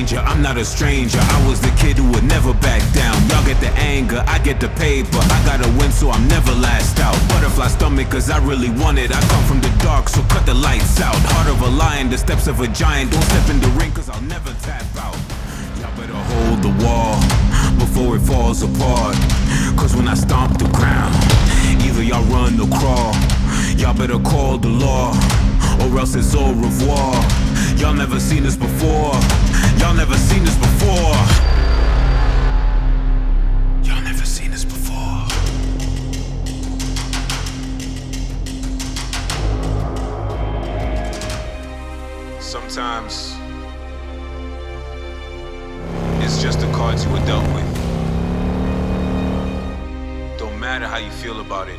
danger, I'm not a stranger. I was the kid who would never back down. Y'all get the anger, I get the paper. I gotta win so I'm never last out. Butterfly stomach cause I really want it. I come from the dark so cut the lights out. Heart of a lion, the steps of a giant. Don't step in the ring cause I'll never tap out. Y'all better hold the wall before it falls apart. Cause when I stomp the ground, either y'all run or crawl. Y'all better call the law, or else it's au revoir. Y'all never seen this before. Y'all never seen this before. Y'all never seen this before. Sometimes it's just the cards you were dealt with. Don't matter how you feel about it.